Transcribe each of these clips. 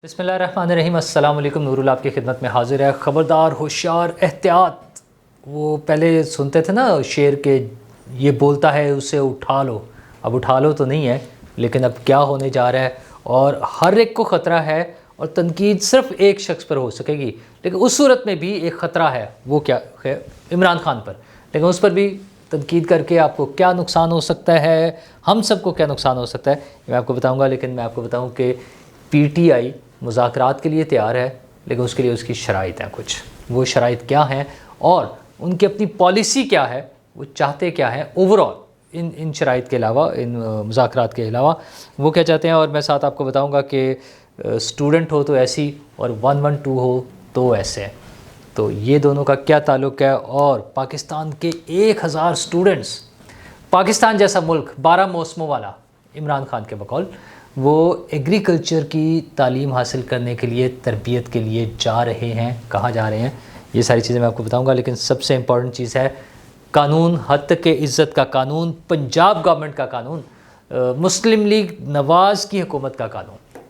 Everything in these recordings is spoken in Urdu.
بسم اللہ الرحمن الرحیم۔ السلام علیکم، نور اللہ آپ کی خدمت میں حاضر ہے۔ خبردار، ہوشیار، احتیاط۔ وہ پہلے سنتے تھے نا شعر کے، یہ بولتا ہے اسے اٹھا لو۔ اب اٹھا لو تو نہیں ہے، لیکن اب کیا ہونے جا رہا ہے، اور ہر ایک کو خطرہ ہے، اور تنقید صرف ایک شخص پر ہو سکے گی، لیکن اس صورت میں بھی ایک خطرہ ہے۔ وہ کیا ہے؟ عمران خان پر، لیکن اس پر بھی تنقید کر کے آپ کو کیا نقصان ہو سکتا ہے، ہم سب کو کیا نقصان ہو سکتا ہے، میں آپ کو بتاؤں گا۔ لیکن میں آپ کو بتاؤں کہ پی ٹی آئی مذاکرات کے لیے تیار ہے، لیکن اس کے لیے اس کی شرائط ہیں کچھ۔ وہ شرائط کیا ہیں اور ان کی اپنی پالیسی کیا ہے، وہ چاہتے کیا ہیں اوور آل، ان شرائط کے علاوہ، ان مذاکرات کے علاوہ وہ کیا چاہتے ہیں۔ اور میں ساتھ آپ کو بتاؤں گا کہ اسٹوڈنٹ ہو تو ایسی، اور 112 ہو تو ایسے، تو یہ دونوں کا کیا تعلق ہے۔ اور پاکستان کے 1000 اسٹوڈنٹس، پاکستان جیسا ملک 12 موسموں والا، عمران خان کے بقول وہ ایگریکلچر کی تعلیم حاصل کرنے کے لیے، تربیت کے لیے جا رہے ہیں۔ کہاں جا رہے ہیں، یہ ساری چیزیں میں آپ کو بتاؤں گا۔ لیکن سب سے امپورٹنٹ چیز ہے قانون، حد تک عزت کا قانون، پنجاب گورنمنٹ کا قانون، مسلم لیگ نواز کی حکومت کا قانون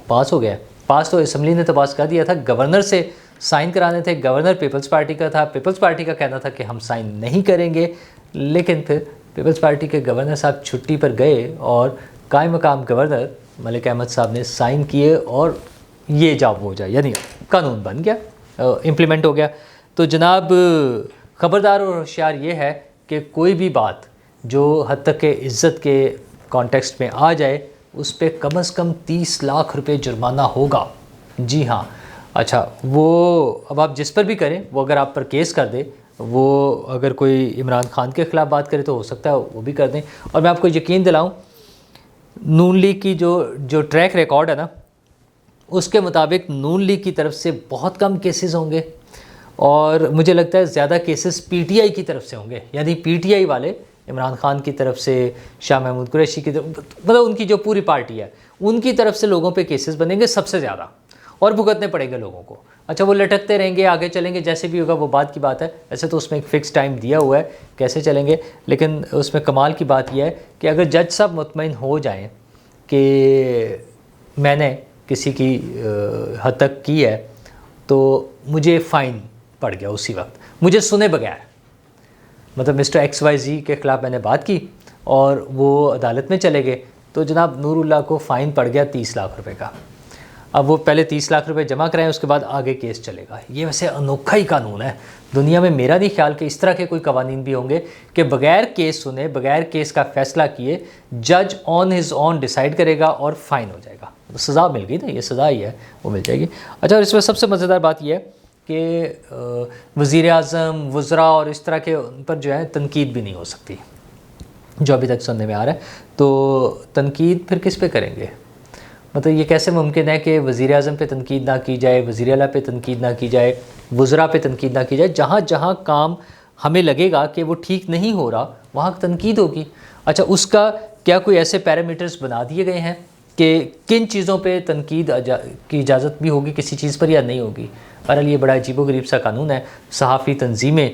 پاس ہو گیا ہے۔ پاس تو اسمبلی نے تو پاس کر دیا تھا، گورنر سے سائن کرانے تھے۔ گورنر پیپلز پارٹی کا تھا، پیپلز پارٹی کا کہنا تھا کہ ہم سائن نہیں کریں گے، لیکن پھر پیپلز پارٹی کے گورنر صاحب چھٹی پر گئے اور قائم مقام گورنر ملک احمد صاحب نے سائن کیے، اور یہ جاب ہو جائے، یعنی قانون بن گیا، امپلیمنٹ ہو گیا۔ تو جناب خبردار اور ہوشیار یہ ہے کہ کوئی بھی بات جو حد تک عزت کے کانٹیکسٹ میں آ جائے، اس پہ کم از کم 30 لاکھ روپے جرمانہ ہوگا۔ جی ہاں، اچھا وہ اب آپ جس پر بھی کریں، وہ اگر آپ پر کیس کر دے، وہ اگر کوئی عمران خان کے خلاف بات کرے تو ہو سکتا ہے وہ بھی کر دیں۔ اور میں آپ کو یقین دلاؤں، نون لیگ کی جو ٹریک ریکارڈ ہے نا، اس کے مطابق نون لیگ کی طرف سے بہت کم کیسز ہوں گے، اور مجھے لگتا ہے زیادہ کیسز پی ٹی آئی کی طرف سے ہوں گے، یعنی پی ٹی آئی والے عمران خان کی طرف سے، شاہ محمود قریشی کی طرف، مطلب ان کی جو پوری پارٹی ہے، ان کی طرف سے لوگوں پہ کیسز بنیں گے سب سے زیادہ، اور بھگتنے پڑیں گے لوگوں کو۔ اچھا وہ لٹکتے رہیں گے، آگے چلیں گے، جیسے بھی ہوگا وہ بات کی بات ہے۔ ایسے تو اس میں ایک فکس ٹائم دیا ہوا ہے کیسے چلیں گے، لیکن اس میں کمال کی بات یہ ہے کہ اگر جج صاحب مطمئن ہو جائیں کہ میں نے کسی کی حد تک کی ہے، تو مجھے فائن پڑ گیا اسی وقت، مجھے سنے بغیر، مطلب مسٹر ایکس وائی زی کے خلاف میں نے بات کی اور وہ عدالت میں چلے گئے، تو جناب نور اللہ کو فائن پڑ گیا 30 لاکھ روپے کا۔ اب وہ پہلے 30 لاکھ روپے جمع کرائیں، اس کے بعد آگے کیس چلے گا۔ یہ ویسے انوکھا ہی قانون ہے دنیا میں، میرا نہیں خیال کہ اس طرح کے کوئی قوانین بھی ہوں گے کہ بغیر کیس سنے، بغیر کیس کا فیصلہ کیے، جج آن ہز آن ڈیسائیڈ کرے گا اور فائن ہو جائے گا۔ سزا مل گئی نا، یہ سزا ہی ہے، وہ مل جائے گی۔ اچھا، اور اس میں سب سے مزیدار بات یہ ہے کہ وزیر اعظم، وزراء اور اس طرح کے ان پر جو ہے تنقید بھی نہیں ہو سکتی، جو ابھی تک سننے میں آ رہا ہے۔ تو تنقید پھر کس پہ کریں گے؟ مطلب یہ کیسے ممکن ہے کہ وزیر اعظم پہ تنقید نہ کی جائے، وزیر اعلیٰ پہ تنقید نہ کی جائے، وزراء پہ تنقید نہ کی جائے؟ جہاں جہاں کام ہمیں لگے گا کہ وہ ٹھیک نہیں ہو رہا، وہاں تنقید ہوگی۔ اچھا، اس کا کیا کوئی ایسے پیرامیٹرز بنا دیے گئے ہیں کہ کن چیزوں پہ تنقید کی اجازت بھی ہوگی کسی چیز پر یا نہیں ہوگی؟ بہرحال یہ بڑا عجیب و غریب سا قانون ہے۔ صحافی تنظیمیں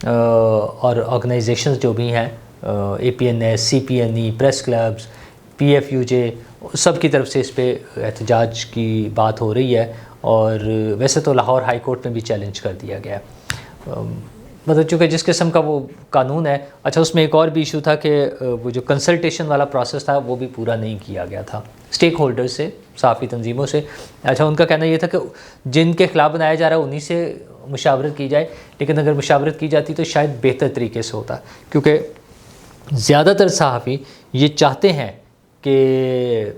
اور آرگنائزیشنز جو بھی ہیں، A P N S, C P N E, press clubs, P F U J, سب کی طرف سے اس پہ احتجاج کی بات ہو رہی ہے، اور ویسے تو لاہور ہائی کورٹ میں بھی چیلنج کر دیا گیا ہے، مطلب چونکہ جس قسم کا وہ قانون ہے۔ اچھا، اس میں ایک اور بھی ایشو تھا کہ وہ جو کنسلٹیشن والا پروسیس تھا وہ بھی پورا نہیں کیا گیا تھا اسٹیک ہولڈر سے، صحافی تنظیموں سے۔ اچھا، ان کا کہنا یہ تھا کہ جن کے خلاف بنایا جا رہا ہے انہی سے مشاورت کی جائے، لیکن اگر مشاورت کی جاتی تو شاید بہتر طریقے سے ہوتا، کیونکہ زیادہ تر صحافی یہ چاہتے ہیں کہ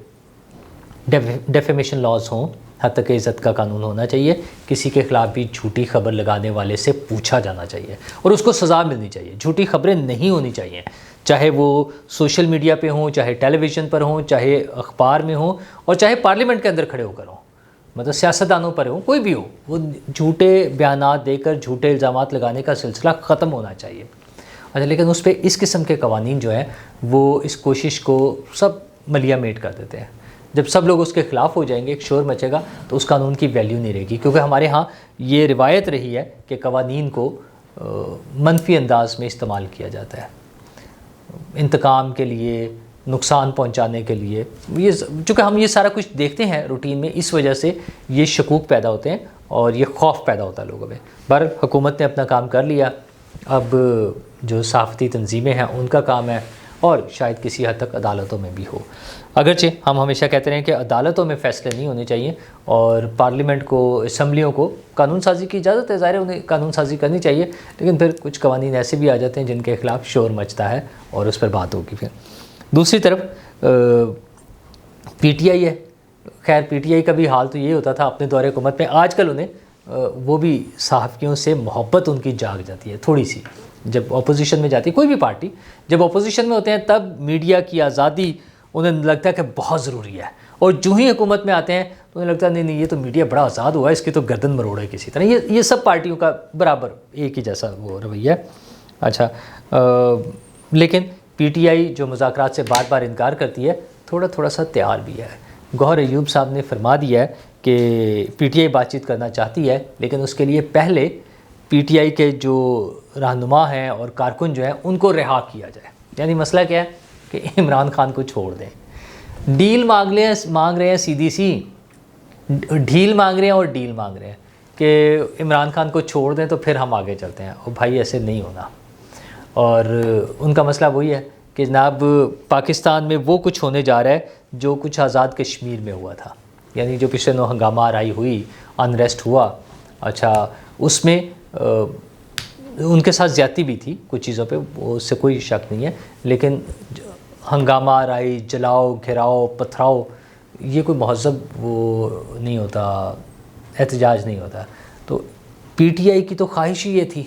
ڈیفیمیشن لاز ہوں، حد تک عزت کا قانون ہونا چاہیے، کسی کے خلاف بھی جھوٹی خبر لگانے والے سے پوچھا جانا چاہیے اور اس کو سزا ملنی چاہیے۔ جھوٹی خبریں نہیں ہونی چاہیے، چاہے وہ سوشل میڈیا پہ ہوں، چاہے ٹیلی ویژن پر ہوں، چاہے اخبار میں ہوں، اور چاہے پارلیمنٹ کے اندر کھڑے ہو کر ہوں، مطلب سیاستدانوں پر ہوں، کوئی بھی ہو، وہ جھوٹے بیانات دے کر جھوٹے الزامات لگانے کا سلسلہ ختم ہونا چاہیے۔ اچھا، لیکن اس پہ اس قسم کے قوانین جو ہیں وہ اس کوشش کو سب ملیا میٹ کر دیتے ہیں۔ جب سب لوگ اس کے خلاف ہو جائیں گے، ایک شور مچے گا، تو اس قانون کی ویلیو نہیں رہے گی، کیونکہ ہمارے ہاں یہ روایت رہی ہے کہ قوانین کو منفی انداز میں استعمال کیا جاتا ہے، انتقام کے لیے، نقصان پہنچانے کے لیے. یہ چونکہ ہم یہ سارا کچھ دیکھتے ہیں روٹین میں، اس وجہ سے یہ شکوک پیدا ہوتے ہیں اور یہ خوف پیدا ہوتا ہے لوگوں میں. بہرحال حکومت نے اپنا کام کر لیا، اب جو صحافتی تنظیمیں ہیں ان کا کام ہے، اور شاید کسی حد تک عدالتوں میں بھی ہو. اگرچہ ہم ہمیشہ کہتے رہے ہیں کہ عدالتوں میں فیصلے نہیں ہونے چاہیے، اور پارلیمنٹ کو، اسمبلیوں کو قانون سازی کی اجازت ہے، ظاہر ہے انہیں قانون سازی کرنی چاہیے، لیکن پھر کچھ قوانین ایسے بھی آ جاتے ہیں جن کے خلاف شور مچتا ہے، اور اس پر بات ہوگی. پھر دوسری طرف پی ٹی آئی ہے. خیر پی ٹی آئی کا بھی حال تو یہ ہوتا تھا اپنے دور حکومت میں. آج کل انہیں وہ بھی صحافیوں سے محبت ان کی جاگ جاتی ہے تھوڑی سی. جب اپوزیشن میں جاتی ہے کوئی بھی پارٹی، جب اپوزیشن میں ہوتے ہیں تب میڈیا کی آزادی انہیں لگتا ہے کہ بہت ضروری ہے، اور جو ہی حکومت میں آتے ہیں تو انہیں لگتا ہے نہیں یہ تو میڈیا بڑا آزاد ہوا ہے، اس کی تو گردن مروڑے کسی طرح. یہ سب پارٹیوں کا برابر ایک ہی جیسا وہ رویہ ہے. اچھا لیکن پی ٹی آئی جو مذاکرات سے بار بار انکار کرتی ہے، تھوڑا سا تیار بھی ہے. گوہر ایوب صاحب نے فرما دیا ہے کہ پی ٹی آئی بات چیت کرنا چاہتی ہے، لیکن اس کے لیے پہلے پی ٹی آئی کے جو رہنما ہیں اور کارکن جو ہیں ان کو رہا کیا جائے. یعنی مسئلہ کیا ہے کہ عمران خان کو چھوڑ دیں. ڈیل مانگ رہے ہیں سیدھی سی ڈھیل مانگ رہے ہیں، اور ڈیل مانگ رہے ہیں کہ عمران خان کو چھوڑ دیں تو پھر ہم آگے چلتے ہیں. اور بھائی ایسے نہیں ہونا. اور ان کا مسئلہ وہی ہے کہ جناب پاکستان میں وہ کچھ ہونے جا رہا ہے جو کچھ آزاد کشمیر میں ہوا تھا. یعنی جو پچھلے 9 ہنگامہ آرائی ہوئی، انریسٹ ہوا، اچھا اس میں ان کے ساتھ زیادتی بھی تھی کچھ چیزوں پہ، اس سے کوئی شک نہیں ہے، لیکن ہنگامہ آرائی، جلاؤ، گھیراؤ، پتھراؤ، یہ کوئی مہذب وہ نہیں ہوتا، احتجاج نہیں ہوتا. تو پی ٹی آئی کی تو خواہش ہی یہ تھی.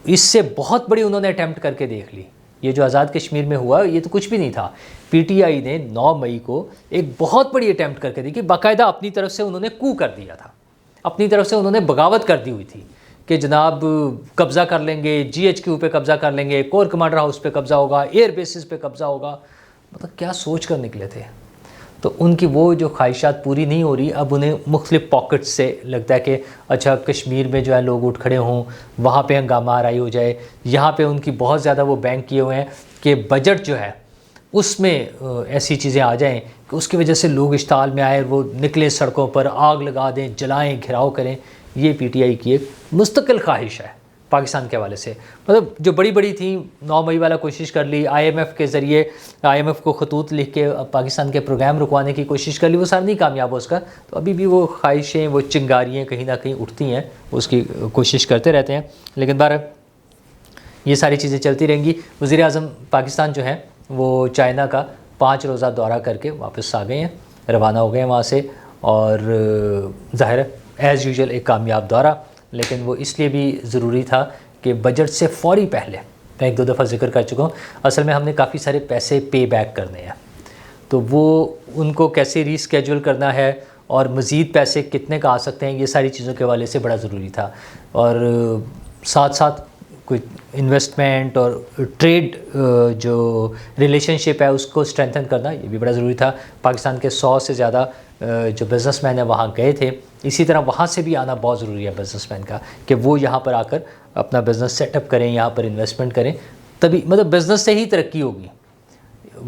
اس سے بہت بڑی انہوں نے اٹیمپٹ کر کے دیکھ لی. یہ جو آزاد کشمیر میں ہوا یہ تو کچھ بھی نہیں تھا. پی ٹی آئی نے 9 مئی کو ایک بہت بڑی اٹیمپٹ کر کے دیکھی. باقاعدہ اپنی طرف سے انہوں نے کو کر دیا تھا، اپنی طرف سے انہوں نے بغاوت کر دی ہوئی تھی کہ جناب قبضہ کر لیں گے، جی ایچ کیو پہ قبضہ کر لیں گے، کور کمانڈر ہاؤس پہ قبضہ ہوگا، ایئر بیسز پہ قبضہ ہوگا. مطلب کیا سوچ کر نکلے تھے. تو ان کی وہ جو خواہشات پوری نہیں ہو رہی. اب انہیں مختلف پاکٹس سے لگتا ہے کہ اچھا کشمیر میں جو ہے لوگ اٹھ کھڑے ہوں، وہاں پہ ہنگامہ آرائی ہو جائے. یہاں پہ ان کی بہت زیادہ وہ بینک کیے ہوئے ہیں کہ بجٹ جو ہے اس میں ایسی چیزیں آ جائیں کہ اس کی وجہ سے لوگ اشتعال میں آئے، وہ نکلے سڑکوں پر، آگ لگا دیں، جلائیں، گھراؤ کریں. یہ پی ٹی آئی کی ایک مستقل خواہش ہے پاکستان کے حوالے سے. مطلب جو بڑی تھی 9 مئی والا کوشش کر لی، آئی ایم ایف کے ذریعے آئی ایم ایف کو خطوط لکھ کے پاکستان کے پروگرام رکوانے کی کوشش کر لی، وہ سارا نہیں کامیاب ہو اس کا. تو ابھی بھی وہ خواہشیں، وہ چنگاریاں کہیں نہ کہیں اٹھتی ہیں، اس کی کوشش کرتے رہتے ہیں. لیکن بہرحال یہ ساری چیزیں چلتی رہیں گی. وزیر اعظم پاکستان جو ہیں وہ چائنا کا 5 روزہ دورہ کر کے واپس آ گئے ہیں، روانہ ہو گئے ہیں وہاں سے. اور ظاہر ہے ایز یوزول ایک کامیاب دورہ، لیکن وہ اس لیے بھی ضروری تھا کہ بجٹ سے فوری پہلے، میں 1-2 دفعہ ذکر کر چکا ہوں، اصل میں ہم نے کافی سارے پیسے پے بیک کرنے ہیں. تو وہ ان کو کیسے ری اسکیجول کرنا ہے اور مزید پیسے کتنے کا آ سکتے ہیں، یہ ساری چیزوں کے حوالے سے بڑا ضروری تھا. اور ساتھ ساتھ کوئی انویسٹمنٹ اور ٹریڈ جو ریلیشن شپ ہے اس کو اسٹرینتھن کرنا، یہ بھی بڑا ضروری تھا. پاکستان کے 100 سے زیادہ جو بزنس مین ہیں وہاں گئے تھے. اسی طرح وہاں سے بھی آنا بہت ضروری ہے بزنس مین کا، کہ وہ یہاں پر آ کر اپنا بزنس سیٹ اپ کریں، یہاں پر انویسٹمنٹ کریں. تبھی مطلب بزنس سے ہی ترقی ہوگی،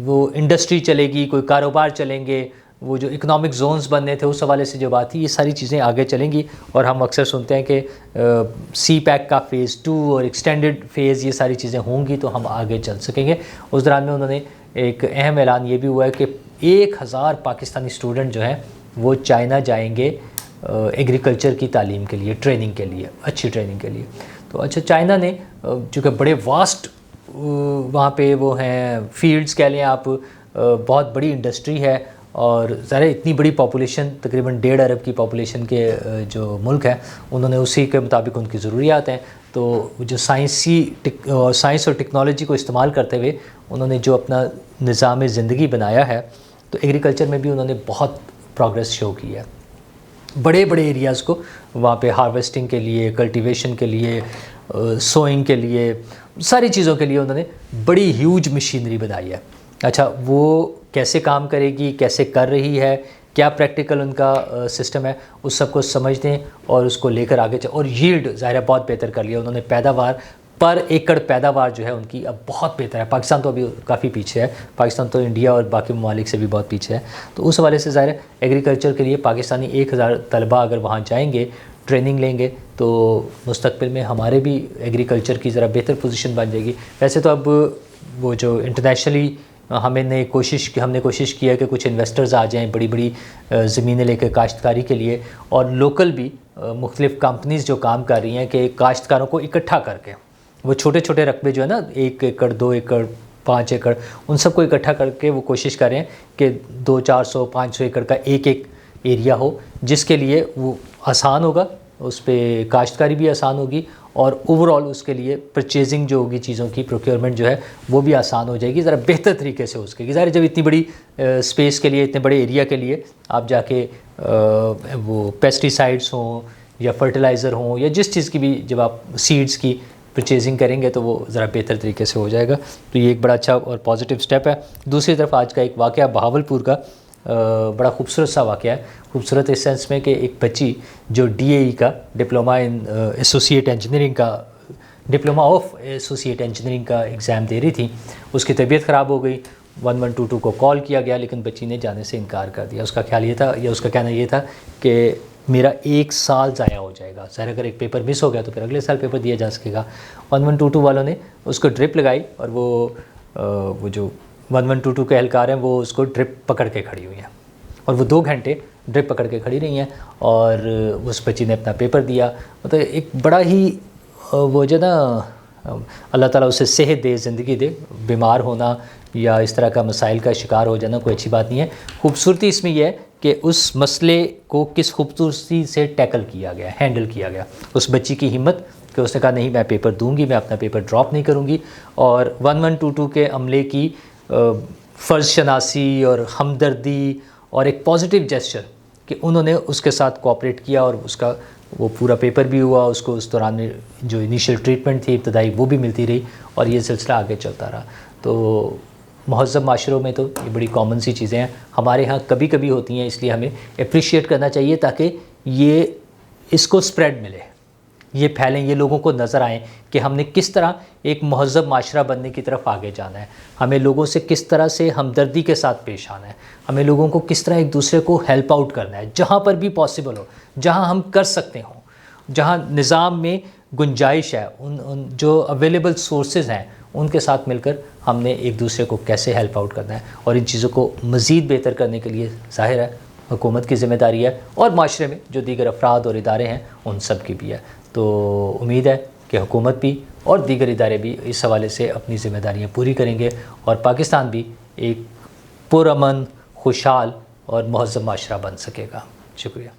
وہ انڈسٹری چلے گی، کوئی کاروبار چلیں گے، وہ جو اکنامک زونز بننے تھے اس حوالے سے جو بات تھی، یہ ساری چیزیں آگے چلیں گی. اور ہم اکثر سنتے ہیں کہ سی پیک کا فیز 2 اور ایکسٹینڈڈ فیز، یہ ساری چیزیں ہوں گی تو ہم آگے چل سکیں گے. اس دوران میں انہوں نے ایک اہم اعلان یہ بھی ہوا ہے کہ 1000 پاکستانی اسٹوڈنٹ جو ہیں وہ چائنا جائیں گے ایگریکلچر کی تعلیم کے لیے، ٹریننگ کے لیے، اچھی ٹریننگ کے لیے. تو اچھا چائنا نے چونکہ بڑے واسٹ وہاں پہ وہ ہیں فیلڈز کہہ لیں آپ، بہت بڑی انڈسٹری ہے، اور ظاہر اتنی بڑی پاپولیشن، تقریباً 1.5 ارب کی پاپولیشن کے جو ملک ہے، انہوں نے اسی کے مطابق ان کی ضروریات ہیں. تو جو سائنس اور ٹیکنالوجی کو استعمال کرتے ہوئے انہوں نے جو اپنا نظام زندگی بنایا ہے، تو ایگریکلچر میں بھی انہوں نے بہت پروگریس شو کی ہے. بڑے ایریاز کو وہاں پہ ہارویسٹنگ کے لیے، کلٹیویشن کے لیے، سوئنگ کے لیے، ساری چیزوں کے لیے انہوں نے بڑی ہیوج مشینری بنائی ہے. اچھا وہ کیسے کام کرے گی، کیسے کر رہی ہے، کیا پریکٹیکل ان کا سسٹم ہے، اس سب کو سمجھتے ہیں اور اس کو لے کر آگے اور ییلڈ ظاہر ہے بہت بہتر کر لیا انہوں نے. پیداوار پر ایکڑ پیداوار جو ہے ان کی اب بہت بہتر ہے. پاکستان تو ابھی کافی پیچھے ہے, پاکستان تو انڈیا اور باقی ممالک سے بھی بہت پیچھے ہے. تو اس حوالے سے ظاہر ہے ایگریکلچر کے لیے پاکستانی 1000 طلباء اگر وہاں جائیں گے, ٹریننگ لیں گے, تو مستقبل میں ہمارے بھی ایگریکلچر کی ذرا بہتر پوزیشن بن جائے گی. ویسے تو اب وہ جو انٹرنیشنلی ہم نے کوشش کی ہے کہ کچھ انویسٹرز آ جائیں بڑی بڑی زمینیں لے کے کاشتکاری کے لیے, اور لوکل بھی مختلف کمپنیز جو کام کر رہی ہیں کہ کاشتکاروں کو اکٹھا کر کے, وہ چھوٹے چھوٹے رقبے جو ہے نا 1 ایکڑ 2 ایکڑ 5 ایکڑ, ان سب کو اکٹھا کر کے وہ کوشش کر رہے ہیں کہ 200-400 500 ایکڑ کا ایک ایریا ہو, جس کے لیے وہ آسان ہوگا, اس پہ کاشتکاری بھی آسان ہوگی, اور اوور آل اس کے لیے پرچیزنگ جو ہوگی چیزوں کی, پروکیورمنٹ جو ہے وہ بھی آسان ہو جائے گی, ذرا بہتر طریقے سے ہو سکے گی. ظاہر جب اتنی بڑی اسپیس کے لیے, اتنے بڑے ایریا کے لیے آپ جا کے وہ پیسٹی سائڈس ہوں یا فرٹیلائزر ہوں یا جس چیز کی بھی, جب آپ سیڈز کی پرچیزنگ کریں گے تو وہ ذرا بہتر طریقے سے ہو جائے گا. تو یہ ایک بڑا اچھا اور پازیٹیو سٹیپ ہے. دوسری طرف آج کا ایک واقعہ بہاولپور کا, بڑا خوبصورت سا واقعہ ہے. خوبصورت اس سینس میں کہ ایک بچی جو ڈی اے ای کا ڈپلوما ان ایسوسیٹ انجینئرنگ کا ڈپلوما آف ایسوسیٹ انجینئرنگ کا ایگزام دے رہی تھی, اس کی طبیعت خراب ہو گئی. 1122 کو کال کیا گیا لیکن بچی نے جانے سے انکار کر دیا. اس کا خیال یہ تھا, یا اس کا کہنا یہ تھا کہ میرا 1 سال ضائع ہو جائے گا. ظاہر اگر ایک پیپر مس ہو گیا تو پھر اگلے سال پیپر دیا جا سکے گا. 1122 والوں نے اس کو ڈرپ لگائی, اور وہ جو 1122 کے اہلکار ہیں وہ اس کو ڈرپ پکڑ کے کھڑی ہوئی ہیں, اور وہ 2 گھنٹے ڈرپ پکڑ کے کھڑی رہی ہیں, اور اس بچی نے اپنا پیپر دیا. مطلب ایک بڑا ہی وہ جو نا, اللہ تعالیٰ اسے صحت دے, زندگی دے. بیمار ہونا یا اس طرح کا مسائل کا شکار ہو جانا کوئی اچھی بات نہیں ہے. خوبصورتی اس میں یہ ہے کہ اس مسئلے کو کس خوبصورتی سے ٹیکل کیا گیا, ہینڈل کیا گیا. اس بچی کی ہمت کہ اس نے کہا نہیں میں پیپر دوں گی, میں اپنا پیپر ڈراپ نہیں کروں گی. اور 1122 کے عملے کی فرض شناسی اور ہمدردی اور ایک پازیٹیو جیسچر کہ انہوں نے اس کے ساتھ کوآپریٹ کیا, اور اس کا وہ پورا پیپر بھی ہوا. اس کو اس دوران میں جو انیشیل ٹریٹمنٹ تھی ابتدائی وہ بھی ملتی رہی, اور یہ سلسلہ آگے چلتا رہا. تو مہذب معاشروں میں تو یہ بڑی کامن سی چیزیں ہیں, ہمارے ہاں کبھی کبھی ہوتی ہیں, اس لیے ہمیں اپریشیٹ کرنا چاہیے تاکہ یہ اس کو سپریڈ ملے, یہ پھیلیں, یہ لوگوں کو نظر آئیں کہ ہم نے کس طرح ایک مہذب معاشرہ بننے کی طرف آگے جانا ہے, ہمیں لوگوں سے کس طرح سے ہمدردی کے ساتھ پیش آنا ہے, ہمیں لوگوں کو کس طرح ایک دوسرے کو ہیلپ آؤٹ کرنا ہے جہاں پر بھی پاسبل ہو, جہاں ہم کر سکتے ہوں, جہاں نظام میں گنجائش ہے, ان جو اویلیبل سورسز ہیں ان کے ساتھ مل کر ہم نے ایک دوسرے کو کیسے ہیلپ آؤٹ کرنا ہے. اور ان چیزوں کو مزید بہتر کرنے کے لیے ظاہر ہے حکومت کی ذمہ داری ہے, اور معاشرے میں جو دیگر افراد اور ادارے ہیں ان سب کی بھی ہے. تو امید ہے کہ حکومت بھی اور دیگر ادارے بھی اس حوالے سے اپنی ذمہ داریاں پوری کریں گے, اور پاکستان بھی ایک پرامن, خوشحال اور مہذب معاشرہ بن سکے گا. شکریہ.